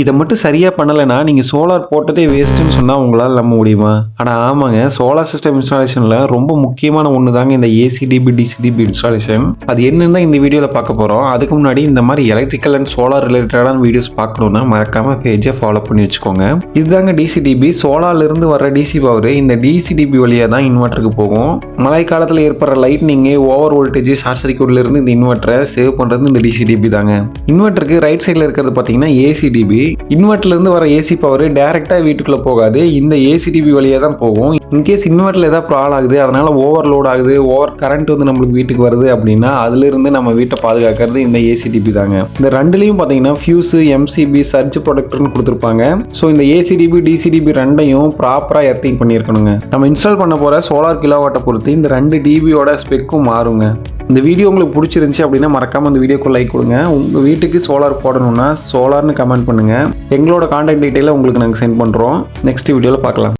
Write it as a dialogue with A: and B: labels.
A: இதை மட்டும் சரியாக பண்ணலைன்னா நீங்கள் சோலார் போட்டதே வேஸ்ட்டுன்னு சொன்னால் உங்களால் நம்ப முடியுமா? ஆனால் ஆமாங்க, சோலார் சிஸ்டம் இன்ஸ்டாலேஷனில் ரொம்ப முக்கியமான ஒன்று தாங்க இந்த ஏசிடிபி டிசிடிபி இன்ஸ்டாலேஷன். அது என்னன்னு தான் இந்த வீடியோவில் பார்க்க போகிறோம். அதுக்கு முன்னாடி இந்த மாதிரி எலக்ட்ரிக்கல் அண்ட் சோலார் ரிலேட்டடான வீடியோஸ் பார்க்கணுன்னா மறக்காமல் பேஜை ஃபாலோ பண்ணி வச்சுக்கோங்க. இதுதாங்க டிசிடிபி. சோலார்லேருந்து வர டிசி பவர் இந்த டிசிடிபி வழியாக தான் இன்வெர்ட்டருக்கு போகும். மழை காலத்தில் ஏற்படுற லைட்னிங்கு, ஓவர் வோல்டேஜ், ஷார்ட் சர்க்யூட்லேருந்து இந்த இன்வெர்ட்டரை சேவ் பண்ணுறது இந்த டிசிடிபி தாங்க. இன்வெர்ட்டருக்கு ரைட் சைடில் இருக்கிறது பார்த்தீங்கன்னா ஏசிடிபி. இன்வெர்ட்டர்லேருந்து வர ஏசி பவர் டேரெக்டாக வீட்டுக்குள்ளே போகாது, இந்த ஏசிடிபி வழியாக தான் போகும். இன்கேஸ் இன்வெர்ட்டரில் ஏதாவது ப்ராப்ளம் ஆகுது, அதனால் ஓவர்லோட் ஆகுது, ஓவர் கரண்ட் வந்து நம்மளுக்கு வீட்டுக்கு வருது அப்படின்னா அதிலிருந்து நம்ம வீட்டை பாதுகாக்கிறது இந்த ஏசிடிபி தாங்க. இந்த ரெண்டுலேயும் பார்த்தீங்கன்னா ஃபியூஸு, எம்சிபி, சர்ஜ் ப்ரொடக்டர்னு கொடுத்துருப்பாங்க. ஸோ இந்த ஏசிடிபி டிசிடிபி ரெண்டையும் ப்ராப்பராக எர்த்திங் பண்ணியிருக்கணுங்க. நம்ம இன்ஸ்டால் பண்ண போகிற சோலார் கிலோவாட்டை பொறுத்து இந்த 2 டிபியோட ஸ்பெக்கும் மாறுங்க. இந்த வீடியோ உங்களுக்கு பிடிச்சிருந்துச்சி அப்படின்னா மறக்காமல் இந்த வீடியோக்கு லைக் கொடுங்க. உங்கள் வீட்டுக்கு சோலார் போடணும்னா சோலார்னு கமெண்ட் பண்ணுங்கள். எங்களோட கான்டாக்ட் டீட்டெயிலை உங்களுக்கு நாங்கள் சென்ட் பண்ணுறோம். நெக்ஸ்ட் வீடியோவில் பார்க்கலாம்.